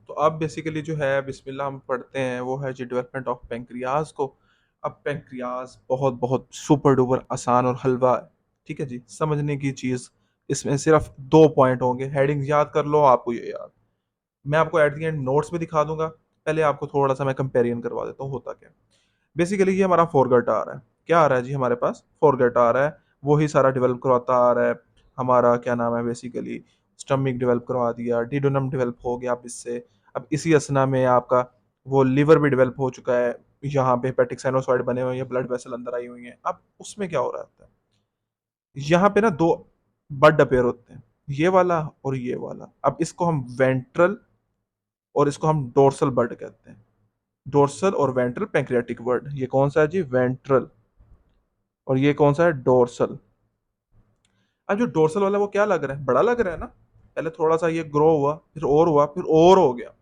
तो अब बेसिकली जो है बिस्मिल्लाह हम पढ़ते हैं वो है जी डेवलपमेंट ऑफ पेंक्रियाज को। अब पेंक्रियाज बहुत बहुत सुपर डुपर आसान और हलवा है। ठीक है जी, समझने की चीज़ इसमें सिर्फ 2 पॉइंट होंगे, हेडिंग याद कर लो आपको ये याद। मैं आपको एट दी एंड नोट्स में दिखा दूंगा। पहले आपको थोड़ा सा मैं कंपेरिजन करवा देता हूँ होता क्या है। बेसिकली ये हमारा फोरगट आ रहा है। क्या आ रहा है जी हमारे पास? फोरगट आ रहा है। वही सारा डेवलप करवाता आ रहा है। हमारा क्या नाम है, बेसिकली स्टमिक डेवलप करवा दिया, डिडोनम डेवलप हो गया। अब इससे अब इसी असना में आपका वो लिवर भी डेवलप हो चुका है। यहाँ पे हेपेटिक साइनोसॉइड बने हुए हैं, ब्लड वेसल अंदर आई हुई हैं। अब उसमें क्या हो रहा है, यहाँ पे ना दो बड अपेयर होते हैं, ये वाला और ये वाला। अब इसको हम वेंट्रल और इसको हम डोर्सल बड कहते हैं। डोर्सल और वेंट्रल पैंक्रियाटिक बर्ड। ये कौन सा है जी? वेंट्रल। और ये कौन सा है? डोर्सल। अब जो डोर्सल वाला वो क्या लग रहा है? बड़ा लग रहा है ना। पहले थोड़ा सा ये ग्रो हुआ, फिर और हुआ, फिर और हो गया।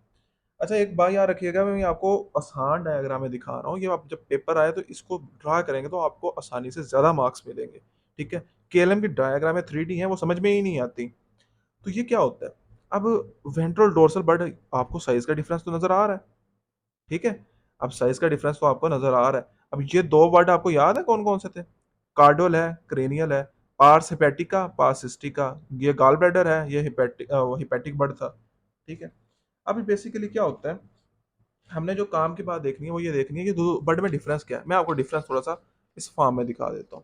अच्छा एक बात याद रखिएगा, मैं आपको आसान डायग्राम में दिखा रहा हूँ। ये आप जब पेपर आए तो इसको ड्रा करेंगे तो आपको आसानी से ज्यादा मार्क्स मिलेंगे। ठीक है। केएलएम की डायग्राम में 3D है, वो समझ में ही नहीं आती। तो ये क्या होता है? अब वेंट्रल डोर्सल बर्ड, आपको साइज का डिफरेंस तो नजर आ रहा है। ठीक है। अब साइज का डिफरेंस तो आपको नजर आ रहा है। अब ये दो वर्ड आपको याद है कौन कौन से थे? कार्डोल है, क्रेनियल है, पार्स हेपेटिका, पार्स सिस्टिका। ये गॉल ब्लैडर है, ये हिपेटिक बर्ड था। ठीक है। अभी बेसिकली क्या होता है, हमने जो काम की बात देखनी है वो ये देखनी है कि दो बर्ड में डिफरेंस क्या है। मैं आपको डिफरेंस थोड़ा सा इस फॉर्म में दिखा देता हूँ।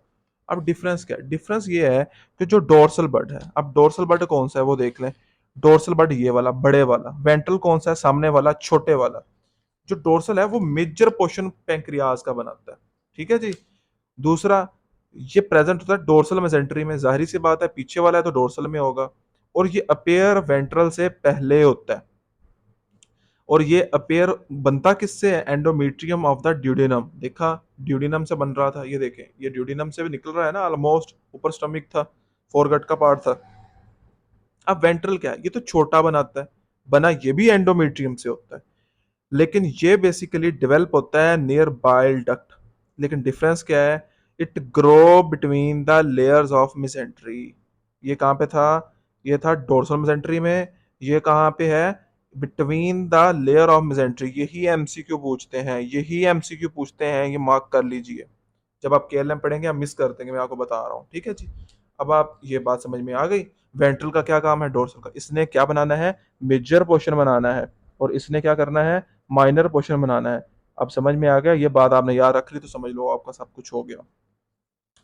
अब डिफरेंस क्या है? डिफरेंस ये है कि जो डोर्सल बर्ड है, अब डोर्सल बर्ड कौन सा है वो देख लें। डोर्सल बर्ड ये वाला बड़े वाला। वेंट्रल कौन सा है? सामने वाला छोटे वाला। जो डोर्सल है वो मेजर पोर्शन पेंक्रियाज का बनाता है। ठीक है जी। दूसरा, ये प्रेजेंट होता है डोर्सल मेसेंट्री में। जाहिर सी बात है, पीछे वाला है तो डोर्सल में होगा। और ये अपेयर वेंट्रल से पहले होता है। और ये अपेयर बनता किससे है? Endometrium of the duodenum. देखा, ड्यूडेनम से बन रहा था। ये देखें, ये ड्यूडेनम से भी निकल रहा है ना ऑलमोस्ट। ऊपर स्टमक था, फोरगट का पार्ट था। अब वेंट्रल क्या है? ये तो छोटा बनाता है। बना ये भी एंडोमेट्रियम से होता है, लेकिन ये बेसिकली डेवलप होता है नियर बाइल डक्ट। लेकिन डिफरेंस क्या है? It grow between the layers of mesentery. ये कहाँ पे था? ये था डोर्सल मिसेंट्री में। ये कहाँ पे है? Between the layer of mesentery. यही एमसीक्यू पूछते हैं, यही एमसीक्यू पूछते हैं, ये मार्क कर लीजिए। जब आप केएलएम पढ़ेंगे आप मिस कर देंगे, मैं आपको बता रहा हूँ। ठीक है जी। अब आप ये बात समझ में आ गई। वेंट्रल का क्या काम है? डोर्सल का इसने क्या बनाना है? मेजर पोर्शन बनाना है। और इसने क्या करना है? माइनर पोर्शन बनाना है। अब समझ में आ गया? ये बात आपने याद रख ली तो समझ लो आपका सब कुछ हो गया।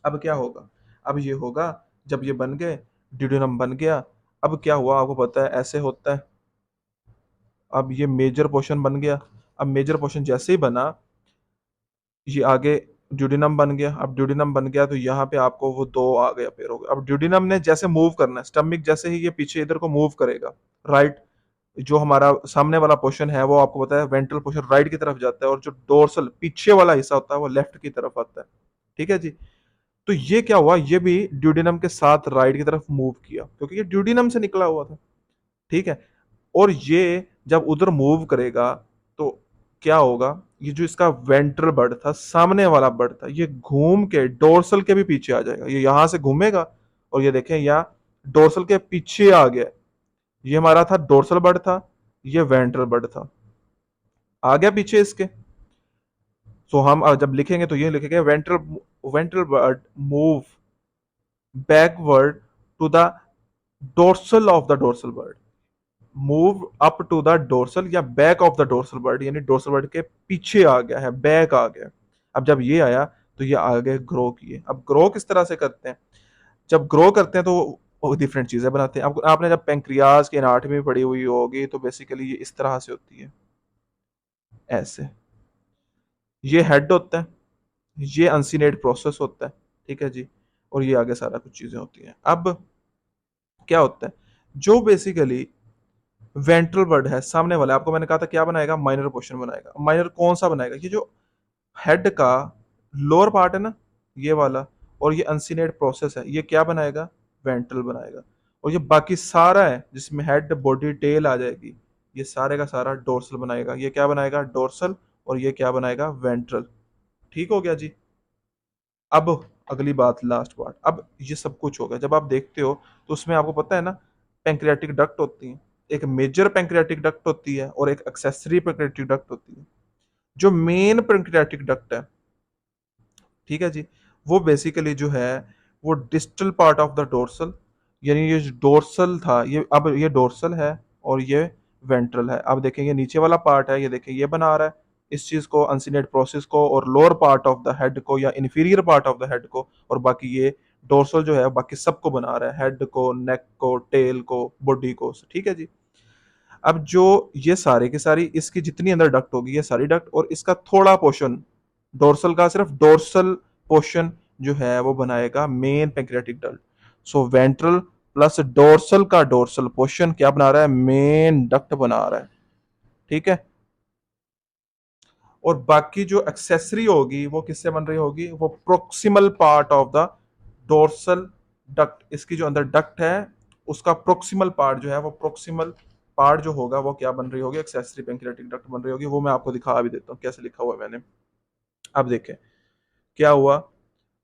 अब क्या होगा? अब ये होगा, जब ये बन गए, ड्यूडेनम बन गया। अब क्या हुआ आपको पता है? ऐसे होता है। अब ये मेजर पोर्शन बन गया। अब मेजर पोर्शन जैसे ही बना, ये आगे ड्यूडेनम बन गया। अब ड्यूडेनम बन गया तो यहाँ पे आपको वो दो आ गया पेयर हो गया। अब ड्यूडेनम ने जैसे मूव करना है, स्टमक जैसे ही ये पीछे इधर को मूव करेगा, राइट, जो हमारा सामने वाला पोर्शन है वो आपको पता है वेंट्रल पोर्शन राइट की तरफ जाता है, और जो डोर्सल पीछे वाला हिस्सा होता है वो लेफ्ट की तरफ आता है। ठीक है जी। तो ये क्या हुआ? ये भी ड्यूडेनम के साथ राइट की तरफ मूव किया, क्योंकि ये ड्यूडेनम से निकला हुआ था। ठीक है। और ये जब उधर मूव करेगा तो क्या होगा? ये जो इसका वेंट्रल बर्ड था, सामने वाला बर्ड था, ये घूम के डोर्सल के भी पीछे आ जाएगा। ये यहां से घूमेगा और ये देखें यहाँ डोर्सल के पीछे आ गया। ये हमारा था डोर्सल बर्ड था, ये वेंट्रल बर्ड था, आ गया पीछे इसके। सो हम जब लिखेंगे तो ये लिखेंगे ventral ventral border move backward to the dorsal of the dorsal border. Move up to the dorsal या back of the dorsal border, यानी डोर्सल बर्ड के पीछे आ गया है, बैक आ गया। अब जब ये आया तो ये आगे ग्रो किए। अब ग्रो किस तरह से करते हैं? जब ग्रो करते हैं तो डिफरेंट चीजें बनाते हैं। आपने जब पेंक्रियाज की एनाटॉमी पढ़ी हुई होगी तो बेसिकली ये इस तरह से होती है, ऐसे। ये हेड होता है, ये अनसीनेट प्रोसेस होता है। ठीक है जी। और ये आगे सारा कुछ चीजें होती हैं। अब क्या होता है? जो बेसिकली वेंट्रल बर्ड है सामने वाला, आपको मैंने कहा था क्या बनाएगा? माइनर पोर्शन बनाएगा। माइनर कौन सा बनाएगा? ये जो हेड का लोअर पार्ट है ना, ये वाला, और ये अनसीनेट प्रोसेस है, ये क्या बनाएगा? वेंट्रल बनाएगा। और ये बाकी सारा है जिसमें हेड बॉडी टेल आ जाएगी, ये सारे का सारा डोर्सल बनाएगा। ये क्या बनाएगा? डोर्सल। और ये क्या बनाएगा? वेंट्रल। ठीक हो गया जी। अब अगली बात, लास्ट पार्ट। अब ये सब कुछ हो गया, जब आप देखते हो तो उसमें आपको पता है ना पेंक्रियाटिक डक्ट होती है। एक मेजर पैंक्रियाटिक डक्ट होती है और एक एक्सेसरी पैंक्रियाटिक डक्ट होती है। जो मेन पैंक्रियाटिक डक्ट है, ठीक है जी, वो बेसिकली जो है वो distal part of the dorsal, यानी ये जो डोर्सल था ये अब ये डोर्सल है और ये वेंट्रल है। अब देखेंगे नीचे वाला पार्ट है, ये देखें ये बना रहा है इस चीज को, अनसिनेट प्रोसेस को, और lower part of the head को या inferior part of the head को, और बाकी ये डोर्सल जो है बाकी सबको बना रहा है, हेड को, नेक को, टेल को, बॉडी को, ठीक है जी। अब जो ये सारे की सारी इसकी जितनी अंदर डक्ट होगी ये सारी डक्ट, और इसका थोड़ा पोर्शन डोर्सल का, सिर्फ डोर्सल पोर्शन जो है वो बनाएगा मेन पैंक्रियाटिक डक्ट। सो वेंट्रल प्लस डोर्सल का डोर्सल पोर्शन क्या बना रहा है, मेन डक्ट बना रहा है, ठीक है। और बाकी जो एक्सेसरी होगी वो किससे बन रही होगी, वो proximal part of the dorsal duct, इसकी जो अंदर डक्ट है उसका प्रोक्सिमल पार्ट जो है वो प्रोक्सिमल पार्ट जो होगा वो क्या बन रही होगी, एक्सेसरी पैंक्रियाटिक डक्ट बन रही होगी। वो मैं आपको दिखा भी देता हूँ कैसे लिखा हुआ है मैंने। अब देखें क्या हुआ,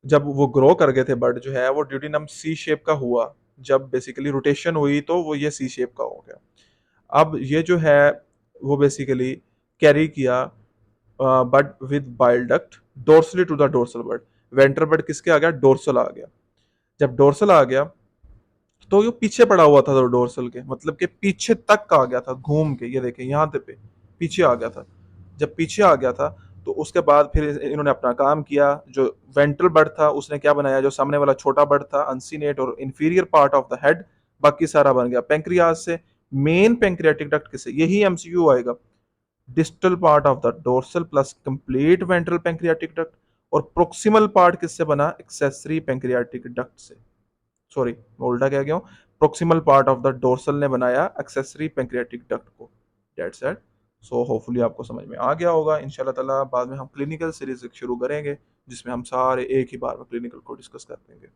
जब वो ग्रो कर गए थे बर्ड जो है वो ड्यूडिनम सी शेप का हुआ, जब बेसिकली रोटेशन हुई तो वो ये सी शेप का हो गया। अब ये जो है वो बेसिकली कैरी किया but with bile duct dorsally to the dorsal bud. Ventral bud किसके आ गया, डोर्सल आ गया। जब डोर्सल आ गया तो ये पीछे पड़ा हुआ था, तो डोर्सल के मतलब के पीछे तक आ गया था घूम के, ये देखें यहाँ पे पीछे आ गया था। जब पीछे आ गया था तो उसके बाद फिर इन्होंने अपना काम किया। जो वेंट्रल बर्ड था उसने क्या बनाया, जो सामने वाला छोटा बर्ड था अनसीनेट और inferior part of the head, बाकी सारा बन गया पेंक्रियाज से। मेन पेंक्रियाटिक डक्ट किससे, यही एमसीक्यू आएगा, distal part of the dorsal plus complete ventral pancreatic duct. और प्रोक्सिमल पार्ट किससे बना, एक्सेसरी पेंक्रियाटिक डक्ट से। सॉरी मैं उल्टा कह गया हूँ, proximal part of the dorsal ने बनाया एक्सेसरी पेंक्रियाटिक डक्ट को। That's it. सो होपफुली आपको समझ में आ गया होगा। इंशाल्लाह ताला बाद में हम क्लिनिकल सीरीज शुरू करेंगे जिसमें हम सारे एक ही बार में क्लिनिकल को डिस्कस कर देंगे।